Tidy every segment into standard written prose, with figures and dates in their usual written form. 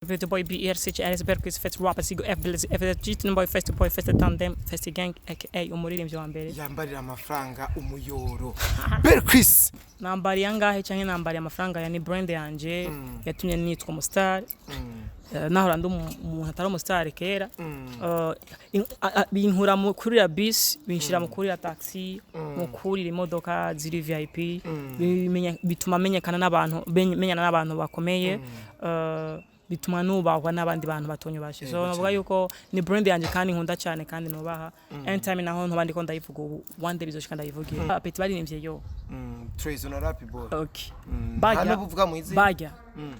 Ibintu boy BRC Elisberg Chris Fest Rap Sigo FBL boy Fest Tandem Fest Gang aka umuririmbyi wa mbere yambarira amafaranga umuyoro Ber Chris nambari yangahe canke nambari amafaranga ya ni brand yanje yatumye nitwa umustar nahora umuntu atari umustar kera binkura mu kurira bus binshira mu kurira taxi mu kurira imodoka ziri VIP bituma menyekana n'abantu menyana n'abantu bakomeye bituma nubahwa n'abandi bantu batonyo bashe so navuga yuko ni brand yanje kandi nkunda cyane kandi nubaha anytime naho ntubandi ko ndayivuga one day bizoshika ndayivugiye apeti baririmbye yo Trace on rap boy okay hano buvuga mu izi bajya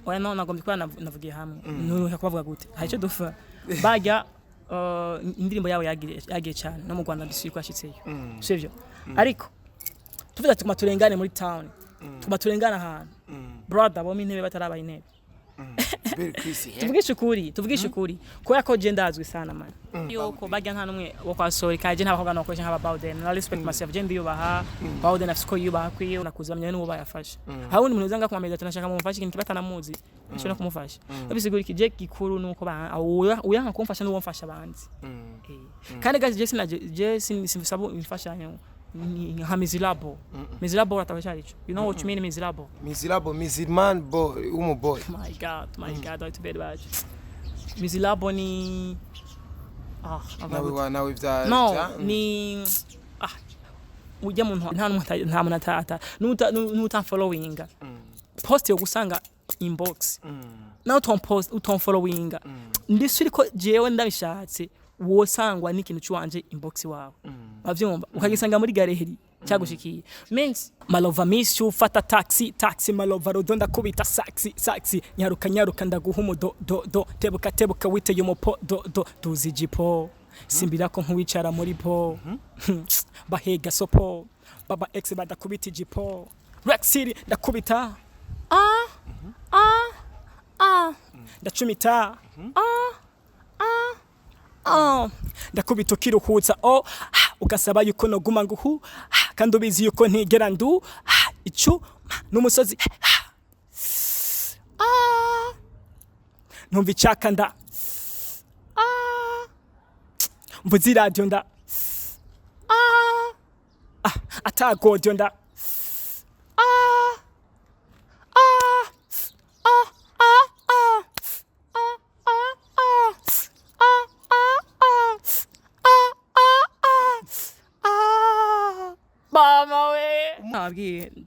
oya no nagomba kwa navugiye hamwe nuruhe kubavuga gute hayico dufa bajya indirimbo yawe yagiye cyane no mu Rwanda ndisiri kwashitseyo sivyo ariko tuvuga tuma turengane muri town tuma turengana ahantu brother bo intebe batarabaye intebe tuvugisha ukuri ko yako je ndazwi sana man yuko bajya nta numwe wo kwasori kaje ntabahoga no kwesha nk'aba Bowden na respect myself je ndiyubaha Bowden afsko yubaha kwiyo nakuzamye n'uwo bayafasha hawo ni umuntu uzanga kumameza tunashaka mu mufasha ikintu kibata namuzi nshobora kumufasha bisigura iki je gikuru nuko uyanka kumfasha n'uwo mfasha abanzi kandi gaje je sinsabu imfashanyo nka miserable atabasharicho you know what you mean miserman boy boy my god I to bed badge miserable ni nawe vya no ni ujya muntu nta muntu atata nuta following post yo gusanga inbox now uton following ndisuri ko jewe ndabishatse wosangwa n'ikintu cyuwanje inbox wawe bavyumva ukagisanga muri gareheri cyagushikiye means malova miss you fata taxi malova rodonda kubita saxi nyaruka ndaguha do tebuka wite yo mopo do tuzijipo simbira ko nkwicara muri po bahega sopo baba ex badakubita jipo Rex City ndakubita ndacumita ndakubita ukiruhutsa ugasaba yuko noguma nguhu kandi ubizi yuko ntigera ndu icu n'umusozi numva icyaka nda mvuze radio nda atagodio nda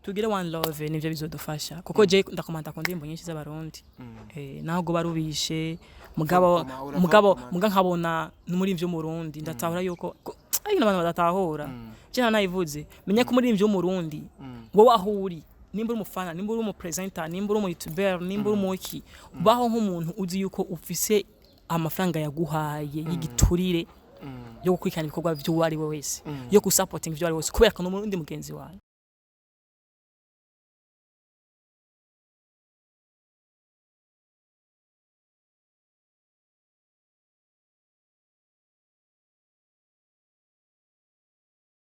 tugire one love nivyo bizodufasha kuko je ndakomanta ko ndimbo nyinshi z'abarundi naho barubishe mugabo nkabona muri mvyo murundi ndatahura yuko ari n'abantu badatahura je nayivuze menya ko muri mvyo murundi wowe ahuri nimba uri umufana nimba uri umupresenter nimba uri umuyoutuber nimba uri umuki baho nk'umuntu uzi yuko ufise amafaranga yaguhaye y'igiturire yo gukurikirana ibikorwa by'uwo ari we wese yo gusupporting by'uwo ari wese kubera ko n'umurundi mugenzi wawe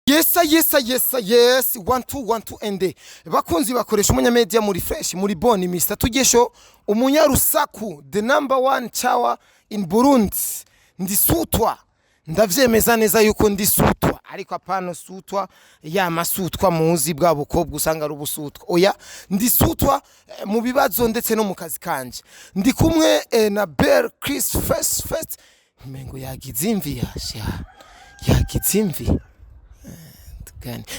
Yes 1 2 bakunzi bakoresha umunyamedia muri fresh muri boni Mr Tugesho umunyarusaku the number 1 chawa in Burundi ndisutwa ndavyemeza neza yuko ndisutwa ariko apano sutwa ya masutwa muzi bwa bukobwa usanga ari ubusutwa oya ndisutwa mu bibazo ndetse no mu kazi kanje ndi kumwe na Ber Chris Fest mengo yagizimvi yagizimvi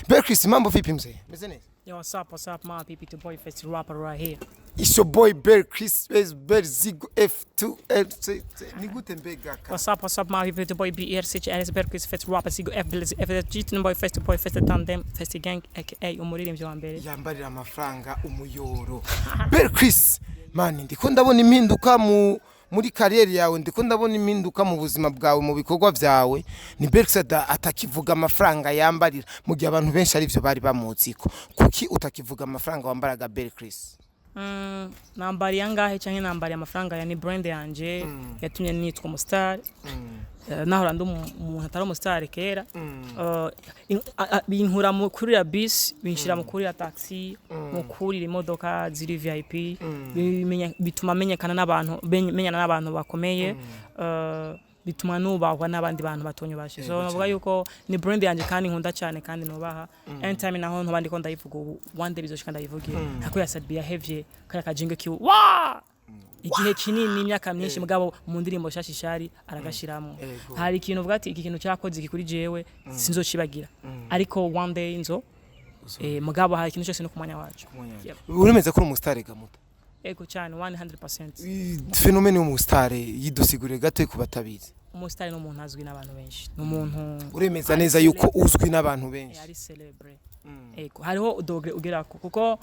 Ber Chris mambo vipi mzee meze neza yo what's up my people to boy Fest rapper right here it's your boy Ber Chris Ber Zigo F2 nigute mbega ka what's up my people to boy BRC Elisberg Chris Fest rapper Zigo FBL boy Fest Tandem Fest Gang aka umuririmbyi wa mbere yambarira amafaranga umuyoro Ber Chris man ndiko ndabona impinduka muri career yawe ndiko ndabona impinduka mu buzima bwawe mu bikorwa byawe ni Berksada atakivuga amafaranga yambarira mu gihe abantu benshi ari byo bari bamuziko kuki utakivuga amafaranga wambaraga Ber Chris nambari yangahe canke nambari amafaranga ya ni brand yanje yatumye nitwa umustar nahora ndi umuntu atari umustar kera binkura mu kurira bus binshira mu kurira taxi mu kurira imodoka ziri VIP bituma menyekana n'abantu menyana n'abantu bakomeye bituma nubahwa n'abandi bantu batonye bashi so navuga yuko ni brand yanje kandi nkunda cyane kandi nubaha anytime naho ntubandi ko ndayivuga one day bizoshika ndayivugiye hako yasadbiya heavy kaya kajinge ki wa igihe kinini imyaka myinshi mugabo mu ndirimbo shashishari aragashiramo hari ikintu uvuga ati iki kintu cyakoze iki kuri jewe sinzocibagira ariko one day nzo mugabo hari ikintu cyose no kumanya wacu uremeza ko umustar gamuta ego cyane 100% fenomene umustar yidusigure gato kubatabizi umustar no muntu azwi n'abantu benshi no muntu uremeza neza yuko uzwi n'abantu benshi ari celebre ego hariho dogre ugerako kuko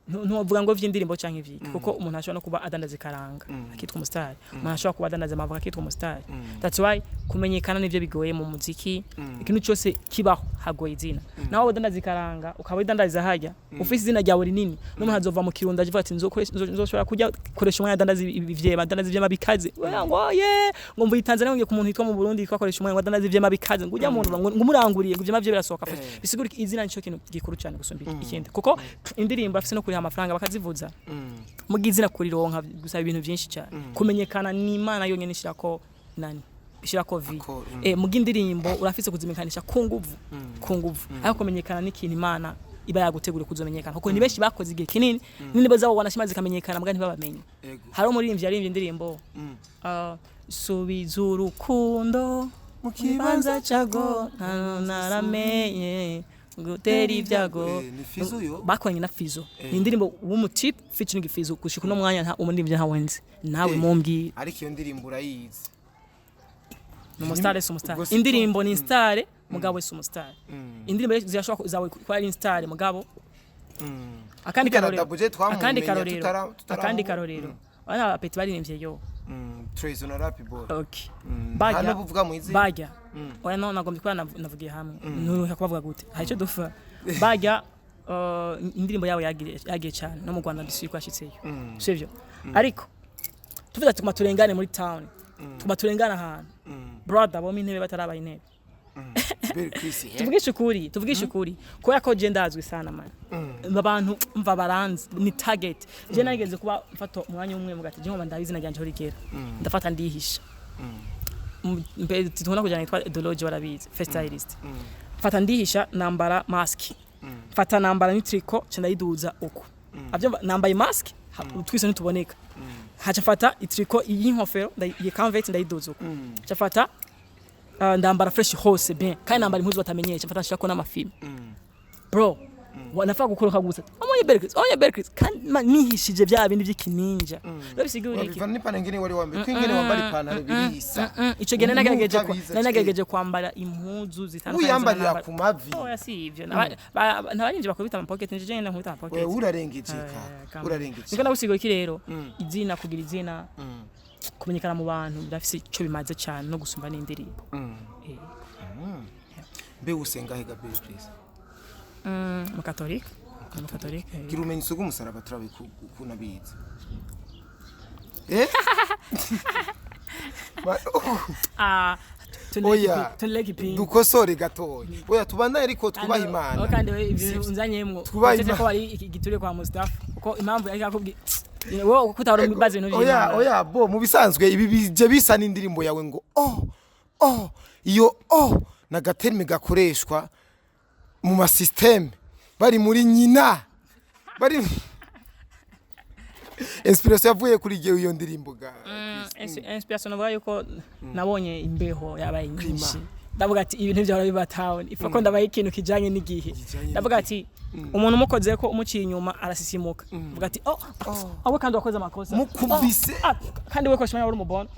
ntuvuga ngo vy'indirimbo canke ivyiki kuko umuntu ashobora no kuba adandaza karanga akitwa umustar umuntu ashobora kuba adandaza amavuka akitwa umustar that's why kumenyekana nivyo bigoye mu muziki ikintu cyose kibaho hagoye izina naho udandaza karanga ukaba udandaza hajya ufise izina ryawe rinini n'umuntu azova mu kirunda avuga ati nzoshobora kujya koresha umwanya adandaza ivyema bikaze ngo ye ngo mvuye Tanzania ngiye ku muntu yitwa mu Burundi twakoresha umwanya adandaza ivyema bikaze ngo ujya muntu ngo umuranguriye ngo ivyema byo birasohoka bisigura izina nico kintu gikuru cyane gusumba ikindi kuko indirimbo afise no kuri amafaranga bakazivuza mugizina kuri ronka gusaba ibintu byinshi cyane kumenyekana ni Imana yonyene ishirako nani ishirako vi mugindirimbo urafise kuzimekanisha ku nguvu ariko kumenyekana ni kintu Imana iba yagutegura kuzomenyekana kuko ni benshi bakoze igihe kinini nini bazabo wanashimaze kamenyekana mbwa ntibabamenye hari umuririmbyi yaririmbye indirimbo subiza urukundo mu kibanza cyago naramenye gutera ibyago bakoranye na Fizo indirimbo w'umutip featuring Fizo gushika no mwanya nta umuririmbyi nta wenze nawe mumbwira ariko iyo ndirimbo urayizi umustar indirimbo ni star mugabo we umustar indirimbo zirashobora zawe kwa ari star mugabo akandi karorero wana apeti baririmbye yo Trace on a rap boy okay bajya buvuga mu izi bajya oya no nagomba kwa navugiye hamwe nuruka kubavuga gute haicyo dufa bajya indirimbo yawe yagiye cyane no mu Rwanda disi kwashitseyo sivyo ariko tuvuze ati kumaturengane muri town kumaturengana ahantu brother bo intebe batarabaye intebe tuvugisha ukuri ko yako je ndazwi sana man abantu mva baranze ni target je nageze kuba mfato umwanya umwe mugati je ngoma ndabizi najanje horigera ndafata ndihisha mbe titubona kujana yitwa ideology barabizi stylist fata ndihisha nambara mask fata nambara ni tricot cyandayiduza uko avyo nambaye mask twise ntuboneka hacha fata itricot y'inkofero ndayi convert ndayiduza uko chafata ndambara fresh hose bien kandi nambara impuzu batamenyesha mfata nshaka na mafilm bro wanafaka gukoroka gusa oya berkris kandi nihishije bya bindi by'ikininja babisigura iki bivana n'ipana ngene wari wambaye kwingene wambara ipantaro birisa ico gene nagerageje kwambara impuzu zitandukanye uyambarira ku mavi oya si ivyo nabarinje bakubita ama pocket nje genda nkubita ama pocket urarengeje niko nagusigura iki rero izina kugira izina kumenyekana mu bantu bafise ico bimaze cyane no gusumba n'indirimbo mbe usenga he Gabriel please mu Catholic gira umenye isugu umusaraba turabe kunabiza tunleki pin dukosore gatoya oya tubandanye ariko twubaha Imana kandi unzanyemwo twese ko bari igiture kwa Mustafa uko impamvu ari akubwi wowe kutahora mu baze no oya bo mu bisanzwe ibi bije bisa n'indirimbo yawe ngo iyo nagaterme gakoreshwa mu ma system bari muri nyina bari inspiration yavuye kuri gihe iyo ndirimbo ga inspiration navuga yuko nabonye imbeho yabaye nyinshi ndavuga ati ibintu byahora biba town ifa ko ndabaye ikintu kijanye n'igihe ndavuga ati umuntu umukoze ko umuciye inyuma arasisimuka vuga ati abo kandi wakoze amakosa mukubise kandi we ko shimanya uri umubona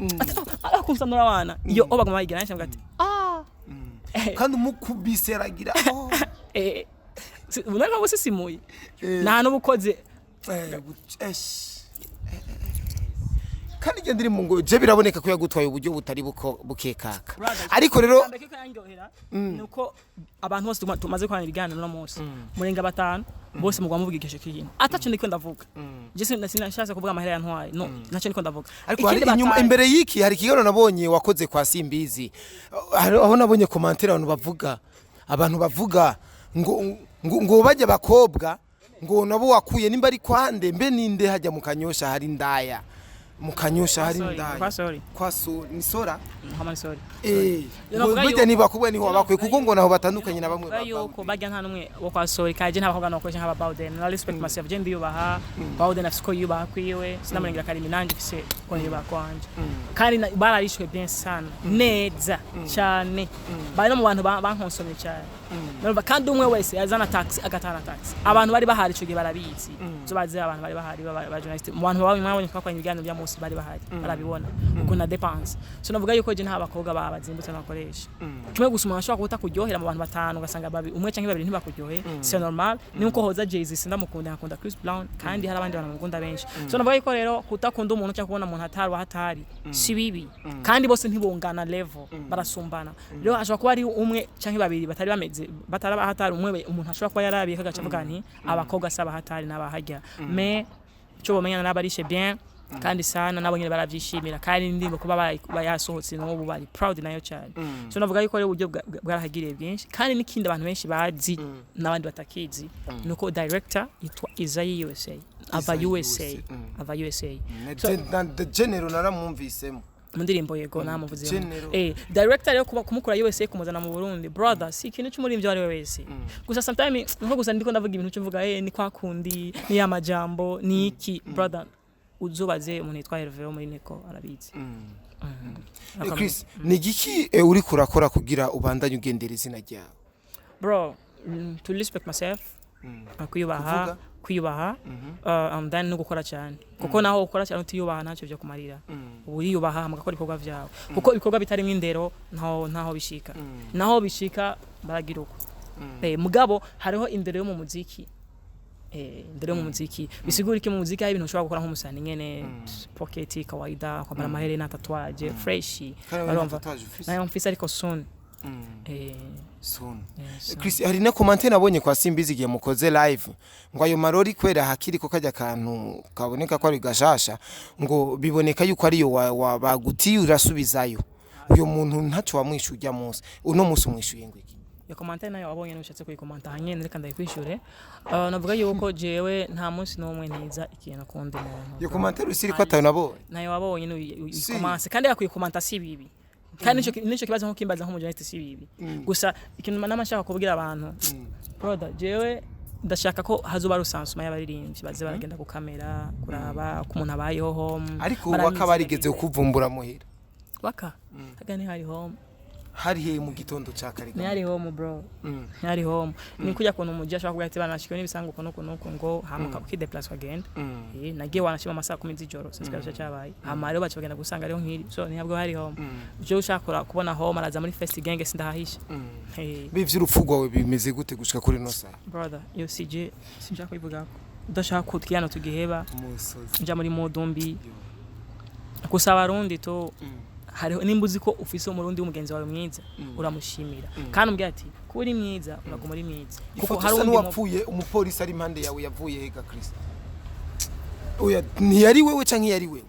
ati kunsanura abana iyo baguma yigira nshya vuga ati kandi mukubise ragira unaka busisimuye nta n'ubukoze kandi iyo ndirimbo ngo je biraboneka ko yagutwaye uburyo butari bukekaka ariko rero nuko abantu bose tumaze kwana ibiganiro no munsi murenga batanu bose mugwa muvuga igishe kintu ataco ndiko ndavuga je sinashaka kuvuga amahera yantwaye no naco ndiko ndavuga ariko hari inyuma imbere y'iki hari kigono nabonye wakoze kwa Simbizi aho nabonye commentaire abantu bavuga ngo bajya bakobwa ngo nabo wakuye nimba ari kwande mbe ninde hajya mukanyosha hari ndaya mukanyosha hari ndaya kwa so ni sora hama sorry burya niba kubwe niho bakwe kuko ngo naho batandukanye na bamwe yuko bajya nta numwe wo kwa sorry kaje ntabakobwa nakoresha nk'aba Bawden na respect myself je ndiyubaha Bawden afiko yubaha kwiwe sinamurengira karimi nanje fise ko yubaha kwanje kandi bararishwe bien sana neza cyane bari no mu bantu bankonsomye cyane kandi umwe wese yazana taxi agatana taxi abantu bari bahari cyo barabizi zo bazi abantu bari bahari ba journalist mu bantu babimwabonye kwa ibiganiro bya Musi bari bahari barabibona uko na dépense so navuga yuko je nta bakobwa babazimbutse nakoresha kimwe gusuma ashobora kubuta kuryohera mu bantu batanu ugasanga babi umwe canke babiri ntibakuryohe c'est normal ni uko hoza Jay-Z sindamukunda akunda Chris Brown kandi hari abandi bantu bakunda benshi so navuga yuko rero kutakunda umuntu cyangwa kubona umuntu hatari si bibi kandi bose ntibongana level barasumbana rero ashobora kuba ari umwe canke babiri batari bameze bataraba hatari umwe umuntu ashobora kuba yarabiye kagaca avuga nti abakobwa saba hatari n'abahajya mais cyo bomenyana n'abarishe bien kandi sana nabo nyine baravyishimira kandi ndimbo kuba bayasohotse no bo bari proud nayo cyane so navuga yuko rero uburyo bwarahagiriye bwinshi kandi n'ikindi abantu benshi bazi n'abandi batakizi nuko director yitwa Isayi USA ava USA so the general naramwumvisemo mundirimbo yego namuvuze director rero kumukura USA kumuzana mu Burundi brother si ikintu cy'umurimbyi wari wese gusa sometimes nko gusa ndiko ndavuga ibintu cyo mvuga ni kwa kundi ni ya majambo ni iki brother uzobaze umuntu yitwa Hervé wo muri Neko arabizi Chris ni giki uri kurakora kugira ubandanye ugendera izina ryawe bro to respect myself kwiyubaha and then no gukora cyane kuko naho ukora cyane utiyubaha ntacyo byo kumarira uriyubaha mugakora ibikorwa byawe kuko ibikorwa bitari mwindero ntaho bishika naho bishika baragira uko mugabo hariho indero yo mu muziki ndere mu muziki bisigura iki mu muziki hari ibintu ushobora gukora nk'umusani nyene pocket kawaida kwambara amahere na tatuage fresh barumva nayo mfise ariko soon Chris hari na commentaire nabonye kwa Simbizi giye mukoze live ngo ayo marori kwera hakiri ko kajya kantu kaboneka ko ari gashasha ngo biboneka yuko ari yo bagutiye urasubizayo uyo muntu ntacyo wamwishujya munsi uno munsi umwishuye ngo ya commentaire nayo abonye n'ushatse kuyikomanta hanyene reka ndayikwishure navuga yuko jewe nta munsi n'umwe ntiza ikintu kundi muntu yo commentaire usiri ko atayo nabo nayo wabonye n'uyikomance kandi yakuyikomanta si bibi kandi nico kibazo nko kimbaza nko mu journalist si bibi gusa ikintu namashaka kubwira abantu brother jewe ndashaka ko hazuba rusansuma y'abaririmbyi baze baragenda ku kamera kuraba ko umuntu abayeho home ariko wakabarigeze kuvumbura muhira waka kagani hari home hari he mu gitondo cyakare ni hari home bro hari home ni kujya kuntu umujya ashaka kugira ati bana shikwe nibisango kuno ngo hamuka ukideplace agenda nagiye wanashima amasaha 10 z'ijoro sinzikaje cyabaye amare bacu bagenda gusanga ariho nkiri so ntabwo hari home je ushaka kubona home araza muri fest gang sindahahisha bivye urupfugwa we bimeze gute gushika kuri no saa brother yo CJ sinjaka kubivuga udashaka kutkiyana tugiheba nja muri modumbi kusaba rundi to hariho nimbuzi ko ufise umurundi w'umugenzi wawe mwiza uramushimira kandi umbwira ati kuri mwiza uraguma ari mwiza kuko hari undi wapfuye umupolisi ari impande yawe yavuye hega Chris oya ntiyari wewe canke yari wewe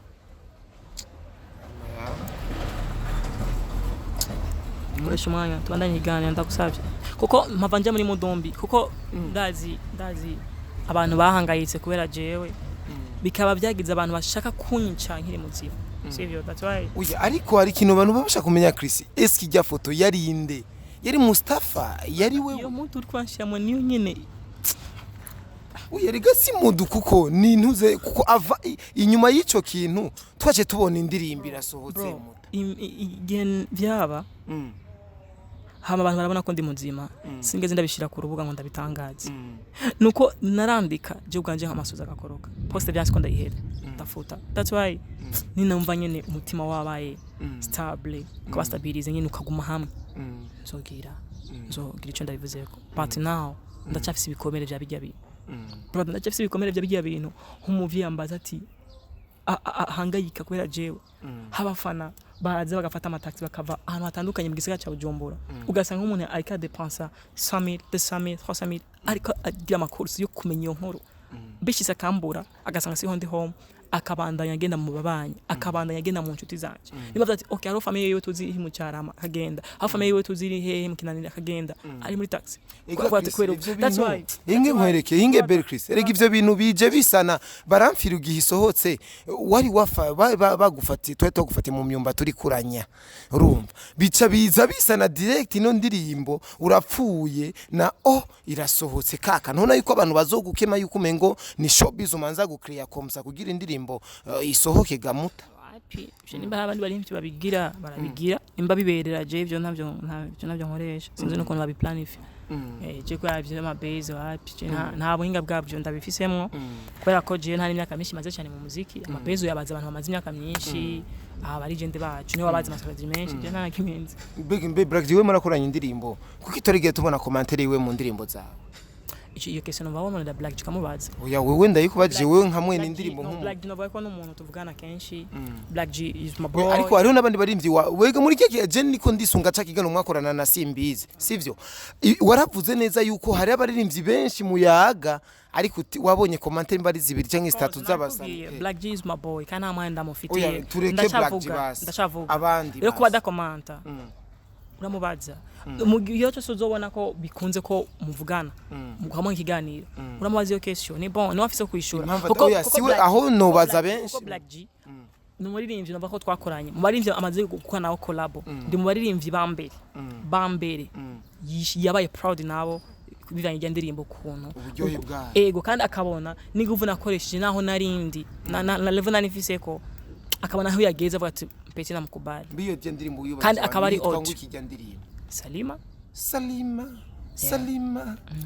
muresha umwanya tubandanye iganira ndagusabye kuko mpavanje muri mudombi kuko ndazi abantu bahangayitse kubera jewe bikaba byagize abantu bashaka kunyica nkiri muzima sivyo that's why uya ariko hari kintu abantu babasha kumenya Chris eski jya foto yari inde yari Mustafa yari wewe yo muntu uri kwanshyamo niyo nyene uya riga si mudu kuko ni ntuze kuko ava inyuma y'ico kintu twaje tubona indirimbo irasohotse muda igen byaba hama abantu barabona ko ndi muzima singeze ndabishira ku rubuga ngo ndabitangaze nuko narandika je ubwanje nk'amasoza gakoroka poste byansi ko ndayihera ndafuta that's why ninumva nyene umutima wabaye stable ko stabilize nyene ukaguma hamwe nzogira ico ndabivuzeko but now ndacafise ibikomere bya bijya bintu brother ndacafise ibikomere bya bijya bintu nk'umuvyi yambaza ati ahangayika kubera jewe habafana baza bagafata amataxi bakava ahantu hatandukanye mu gisagara cya Bujumbura ugasanga umuntu ariko dépenser 100 000 200 000 300 000 ariko agira amakursi yo kumenya iyo nkuru bishise akambura agasanga siho ndi home akabandanya agenda mu babanyi akabandanya agenda mu nshuti zanje niba ati okay haro famille yewe tuzi mu cyarama akagenda haro famille yewe tuzi hehe mu kinanira akagenda ari muri taxi that's why inge nkwereke inge Berchris erega ivyo bintu bije bisana baramfira ugihisohotse wari wafa bagufati twe tugufati mu myumba turi kuranya urumva bica biza bisana direct ino ndirimbo urapfuye na irasohotse kaka ntona yuko abantu bazogukema yuko mengo ni showbiz umanza gukreya komsa kugira indirimbo isohoke gamuta je nimba abandi bari imvyo babigira barabigira imba biberera je ivyo navyo nkoresha sinzi nuko babiplanify je kwa ivyo ama base wapi nta buhinga bwabyo ndabifisemwo kubera ko je nta imyaka myinshi maze cyane mu muziki ama base yabaza abantu bamaze imyaka myinshi bari gente bacu niwe babaza amasabazi menshi je nta kimenzi big Black jewe murakoranye indirimbo kuko itorige tubona commentaire iwe mu ndirimbo zawe iyo kese numva wabona da Black tukamubaza oya wewe ndayikubaje wewe nkamwe n'indirimbo nk'umuntu Black navuga ko n'umuntu tuvugana kenshi Black G is my boy ariko hariho nabandi barimvyi wega muri keke je niko ndisunga cakigano mwakorana na Simbizi sivyo waravuze neza yuko hari abaririmbyi benshi muyaga ariko wabonye commentaire mbari zibiri canke zitatu z'abasani Black G is my boy kana amanda mufitiye ndacavuga abandi rero kuba da commenta uramubaza mu gihe cyose uzobona ko bikunze ko muvugana mukamwe ikiganiro uramubaza iyo question ni bon no afise kwishura kuko siwe aho nobaza benshi Black G numuririmbyi nova ko twakoranye mu baririmbyi amaze gukora nawo collab ndi mu baririmbyi bambere yabaye proud nabo bivanye n'indirimbo kuntu ego kandi akabona niguvu nakoresheje naho narindi na level nanifise ko akabona aho yageze avuga ati pete namukubali biyo je ndirimbo yubatse kandi akaba ari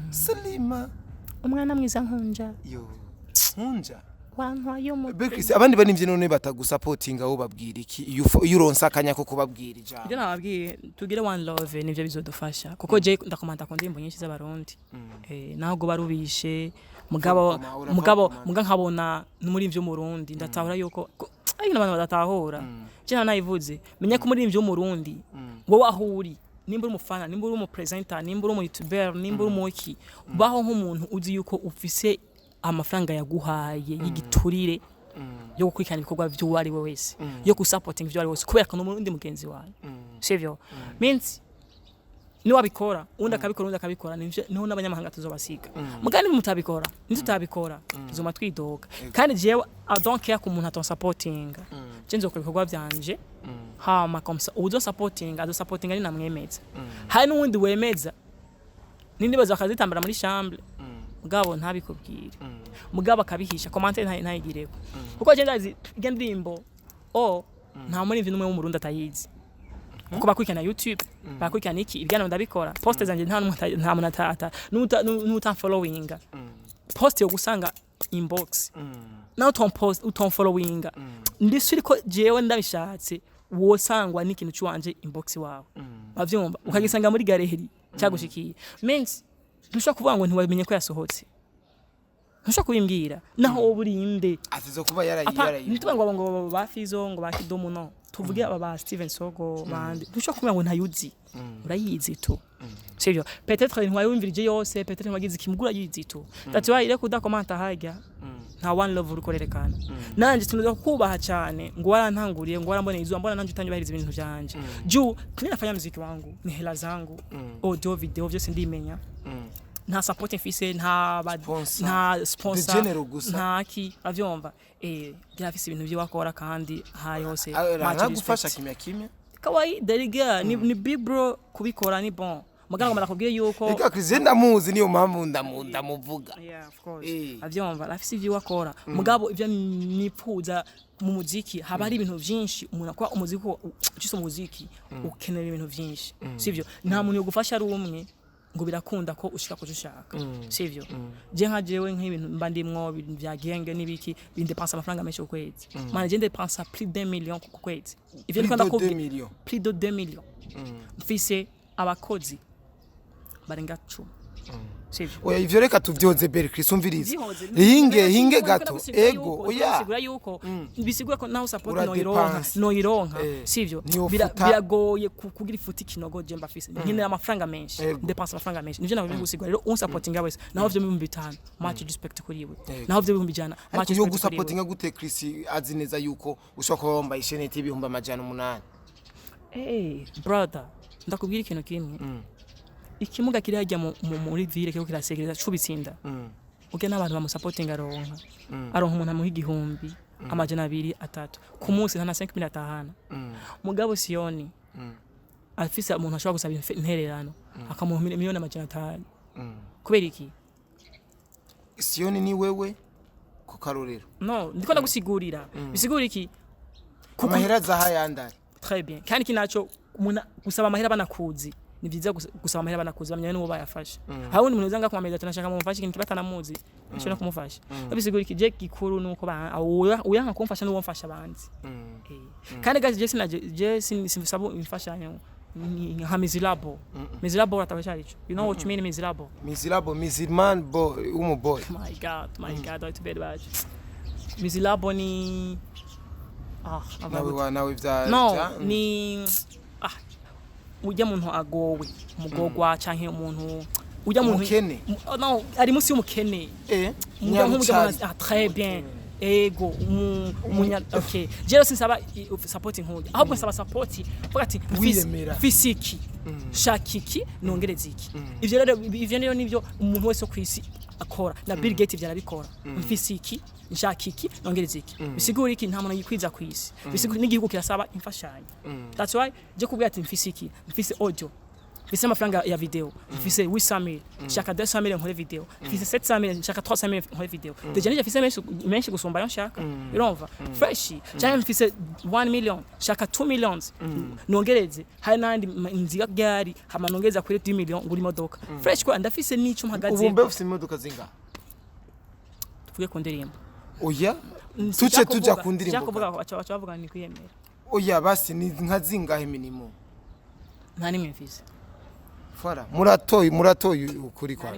Salima umwana mwiza nkunja wantwa yo mu Berchris abandi banimvye none batagusupportinga aho babwira iki iyo uronsa akanya ko kubabwira ijambo ibyo nababwiye tugire one love nivyo bizodufasha kuko je ndakomanta ko ndimbo nyinshi z'abarundi naho barubishe mugabo nkabona n'umurimvyi w'umurundi ndatahura yuko ari n'abantu badatahura cyane nayivuze menya ko umurimvyi w'umurundi wowe ahuri nimba uri umufana nimba uri umupresenter nimba uri umuyoutuber nimba uri umuki baho nk'umuntu uzi yuko ufise amafaranga yaguhaye y'igiturire yo gukurikirana ibikorwa by'uwari we wese yo gusupporting by'uwari wese kubera ko n'umurundi mugenzi wawe sivyo means ni wabikora undi akabikora niho n'abanyamahanga tuzobasiga mugani mutabikora nitutabikora tuzoma twidoga kandi jewe I don't care ko umuntu aton supporting je nzokora ibikorwa byanje hama komsa uzo supporting ari namwemeza hari n'undi wemeza nindi baza akazitambara muri chambre mugabo ntabikubwire mugabo akabihisha commentaire ntayigireko kuko je ndazi ndirimbo nta muri imvi numwe w'umurundi atayizi kuko bakurikirana YouTube bakurikirana iki ibyana ndabikora post zanje nta muntu atata nuta following post yo gusanga inbox now uton following ndisuri ko jewe ndabishatse wosangwa n'ikintu cyuwanje inbox wawe bavyumva ukagisanga muri gareheri cyagushikiye means ntushaka kuvuga ngo ntiwamenye ko yasohotse ntushaka kubimbwira naho burinde atizo kuba yarayi nituba ngo bafizo ngo bakidomo no tuvuge aba ba Steven Sogo bandi ntushaka kuvuga ngo ntayuzi urayizi tu sivyo peut-être ntwayumvirije yose peut-être nwagize ikimugura yizi tu that's why ile kudakomanta hajya nta one love urukorerekana nanje tunoza kubaha cyane ngo warantanguriye ngo warambone izuba mbona nanje utanyubahiriza ibintu byanje juu kuni nafanya muziki wangu ni hela zangu audio video byose ndimenya nta support mfise nta sponsor nta ki avyumva byafise ibintu byo wakora kandi ha yose nagufasha kimya kawaida Erega ni big bro kubikora ni bon muganga marakubwiye yuko Erega Christian ndamuzi niyo mpamvu ndamuvuga of course avyumva afise ibyo wakora mugabo ivyo nipfuza mu muziki haba ari ibintu byinshi umuntu akwa umuziki uciso muziki ukenera ibintu byinshi sivyo nta muntu yogufasha ari umwe ngo birakunda ko ushika kujushaka sivyo je nka jewe nk'ibintu mba ndimwo bya genge nibiki bindepensa amafaranga menshi ukwezi manje je ndepensa plus de 2 millions ku kwezi ivyo ndikanda ko plus de 2 millions mfise abakozi barenga 10 sivyo oya ivyo reka tuvyoze bere Chris umviriza Zihoze. hinge gato ego oya bisigura yuko bisigura ko naho support Uradepanse. noyironka sivyo Niyofuta. biragoye kugira ifuti kinogo je mbafise nkine amafaranga menshi Ego. dépense amafaranga menshi nivyo nabyo gusigura rero unsupportinga wese naho vyo 500 much respect kuri iwe naho vyo 100 much ariko yo respect kuri iwe gusapotinga gute Chris azi neza yuko ushobora kuba wambaye isheneti y'ibihumbi amajana 8 brother ndakubwira ikintu kimwe ikimuga kiri hajya muri ville kiko kirasegereza cubitsinda uge n'abantu bamusupporting aronka umuntu amuha igihumbi amajana 2 3 ku munsi ntana 5000 atahana mugabo Sioni afise umuntu ashobora gusaba intererano akamuha miliyoni amajana 5 kubera iki Sioni ni wewe ko karorero no ndiko ndagusigurira bisigura iki amahera zahayandari très bien kandi kinacho umuntu gusaba amahera banakuzi ni byiza gusaba amahera banakuzi bamenye n'uwo bayafasha hawundi umuntu uzanga kumameza tunashaka mu mfasha ikintu kibatanamuzi cyo no kumufasha bisigura iki je gikuru nuko uyanka kumfasha n'uwo mfasha abanzi kandi gazi je sinsabu imfashanyo nka miserable atabashari ico you know what you mean miserable boy boy my god I to bed baje miserable ni nawe vya no ni ujya muntu agowe umugogwa canke umuntu ujya muntu mukene no ari munsi y'umukene très bien ego umunya okay jero sinsaba supporting nk'undi ahubwo nsaba support vuga ati physique shakiki nongereza iki ivyo rero nivyo umuntu wese kwisi akora na Bill Gates ivyo arabikora physique nshakiki nongereza iki bisigura iki nta muntu yikwiza kwisi bisigura n'igihugu kirasaba imfashanyo that's why je kubwira ati physique mfise audio mfise amafaranga ya video mfise 800,000 shaka 200,000 nkore video mfise 700,000 shaka 300,000 nkore video deje nije mfise menshi gusumba yo shaka urumva fresh cyane mfise 1 million shaka 2 millions nongereze hari nandi nziga gari hama nongeza kuri 2 million nguri modoka fresh ko ndafise nico mpagaze ubumbe ufise imodoka zinga tuvuge ku ndirimbo oya tuce tuja ku ndirimbo kuvuga bavuga ni kwiyemera oya basi ni nka zingahe minimum nta nimwe mfise fara muratoyi ukuri kwa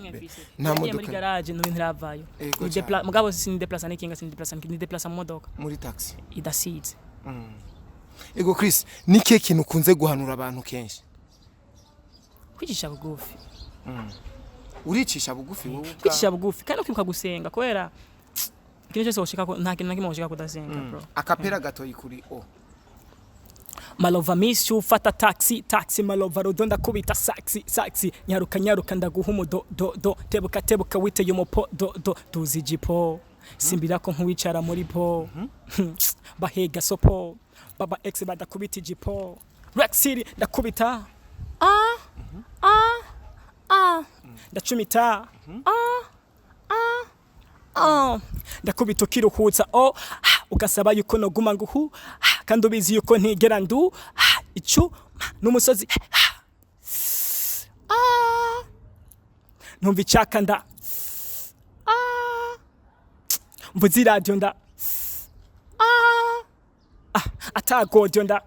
nta modoka muri garage no ntiravayo ni mugabo si déplacer n'ikinga si déplacer mu modoka muri taxi idasize ego Chris nike kintu kunze guhanura abantu kenshi kwicisha bugufi uricisha bugufi wowe kwicisha bugufi kandi ukibuka gusenga kubera ikintu cyose woshika ko nta kintu nakimwe woshika kudasenga bro akapera gatoyi kuri Malova miss you fata taxi malova rodonda kubita saxi nyaruka ndaguha umudo do tebuka wite yomopo do tuzijipo simbira ko nkwicara muri po bahega sopo baba ex badakubita jipo Rex City ndakubita ndacumita ndakubita ukiruhutsa ugasaba yuko noguma nguhu kandi ubizi yuko ntigera ndu icu n'umusozi numva icaka nda mvuze radio nda atagodio nda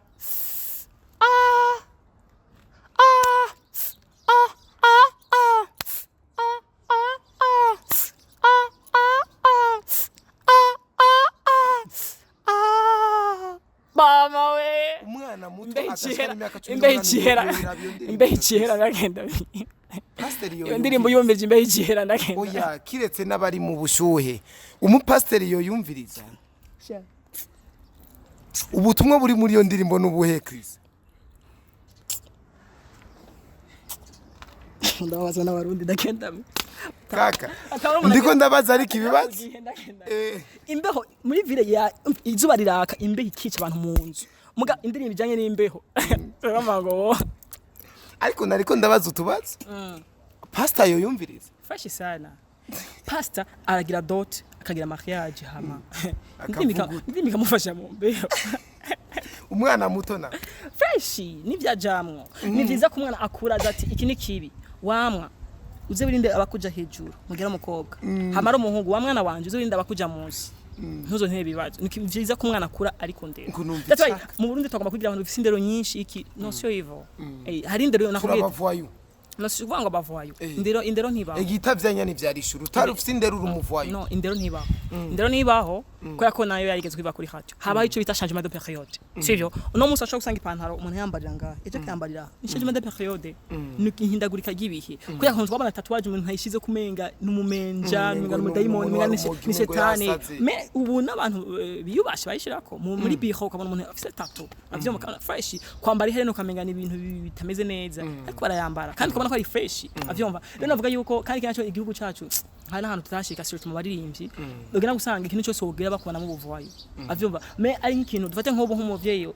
mama we umwana muto agashara imyaka 10 imbeho ikihera nagenda pastor yo ndirimbo yumvije imbeho ikihera nagenda oya kiretse n'abari mu bushuhe umupastor yo yumviriza ubutumwa buri muri yo ndirimbo n'ubuhe Chris ndabaza n'abarundi ndagenda kaka ndiko ndabaza ariko ibibazo imbeho muri ville ya izuba riraka imbeho ikica abantu mu nzu muga indirimbo bijanye n'imbeho ramago ariko nariko ndabaza utubazo pastor yo yumviriza fresh sana pastor aragira dot akagira mariage hama ndimika mufasha mu mbeho umwana muto na fresh nivyajamwo ni vyiza ko umwana akura ati iki ni kibi wamwa uze birinde abakuja hejuru mugera mukobwa hamara umuhungu wa mwana wanje uze birinde abakuja munsi ntuzo ntebe bibazo nikivyiza ko umwana akura ariko ndero that's why mu Burundi twagomba kugira abantu bifise indero nyinshi iki no sio hivyo hari indero nakubwiye no sikuvuga ngo bavayo indero ntibaho igitavyanya n'ivyarishura utari ufite indero urumuvayo no indero ntibaho ko yako nayo yarigeze kwiba kuri radio habaho ico bita changement de période sivyo uno musi ashobora gusanga ipantaro umuntu yambarira ngaha ejo kyambarira ni changement de période n'ihindagurika ry'ibihe ko yakunzwe abana tatuwaje umuntu ntayishize kumenga n'umumenja n'umudayimoni ni shetani me ubu n'abantu biyubashe bayishirako muri biho ukabona umuntu afite tattoo avyo mukana fresh kwambara ihereno kamenga ni ibintu bitameze neza ariko barayambara kandi ukabona ko ari fresh avyumva rero navuga yuko kandi cyacu igihugu cyacu hari n'ahantu tutashika sirtu mu baririmbyi ugena gusanga ikintu cyose wogira bakubona mu buvayo avyumva me ari nk'ikintu dufate nk'ubu nk'umuvyeyi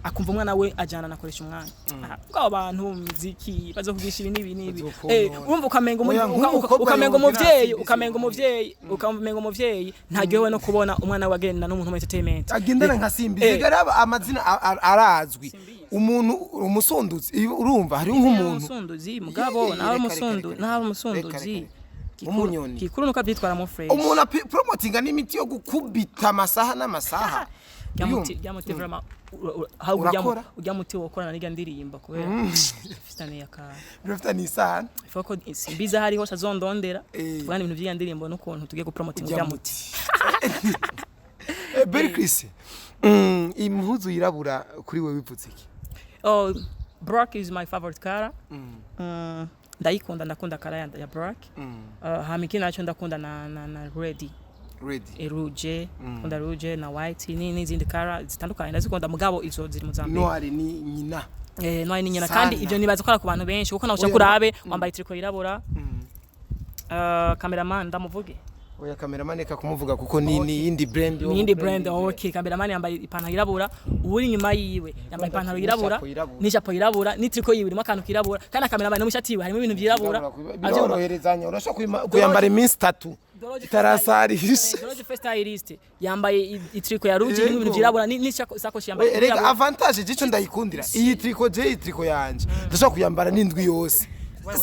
akumva umwana we ajana nakoresha umwana ubwo abantu mu muziki bazokugisha ibi nibi urumva ukamenga umuvyeyi ntaryohewe no kubona umwana we agenda n'umuntu mu entertainment agendana nka Simbi zigaraba amazina arazwi umuntu umusonduzi urumva hari nk'umuntu umusonduzi mugabo nawe umusonduzi umunyoni kikuru nuko abyitwara mu fresh umuntu promotinga n'imiti yo gukubita amasaha n'amasaha Yamuti vraiment ujya muti wokorana n'irya ndirimba kubera fitane yakara rufitani sana foko simbiza hari hose azondondera tugana ibintu by'irya ndirimbo n'ukuntu tugiye gupromotinga ujya muti Berry Chris impuzu yirabura kuri wewe biputse iki black is my favorite color ndakunda color ya black hamiki nacho ndakunda na red rouge kunda rouge na white n'izindi color zitandukanye ndazikunda mugabo izo ziri mu zambe noir ni nyina noir ni nyina kandi ivyo nibaza ko ku bantu benshi kuko naho kurabe wambaye triko yirabura cameraman ndamuvuge oya cameraman eka kumuvuga kuko ni yindi brand okay cameraman yambaye ipantaro yirabura uri nyuma yiwe yambaye ipantaro yirabura ni chapeau yirabura ni triko yiwe irimo akantu kirabura kandi cameraman no mushati yiwe harimo ibintu byirabura abyoroherezanya urashobora kuyambara iminsi 3 tarasarisha George Festylist yambaye itriko ya rouge n'ibintu byirabura ni sakoshi yambaye Erega avantage gico ndayikundira iyi triko yanje ndashobora kuyambara n'indwi yose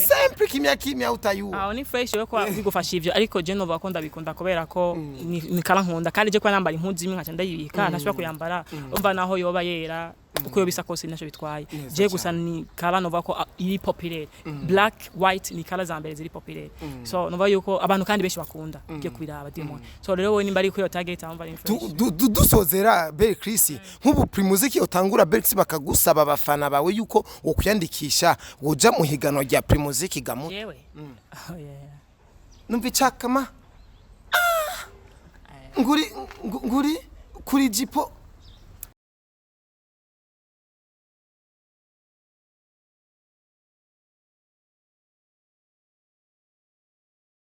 sempre kimya utayu ni fresh yo kwa bigufasha ivyo ariko je no bakunda bikunda kubera ko ni kala nkunda kandi je kwa nambara impuzu imwe nkaca ndayibika ntashobora kuyambara umva naho yoba yera uko yo bisakose naco bitwaye je gusa ni kala nova ko iri populaire black white ni kala za mbere ziri populaire so nova yuko abantu kandi benshi bakunda giye kubiraba demo so rero we nimba ari ko yo target amva ni fresh dusozera Berry Chris nk'ubu primuziki utangura Berry Chris bakagusaba abafana bawe yuko wokwiyandikisha woja mu higano rya primuziki gamu yewe oh yeah numva icyakama nguri kuri jipo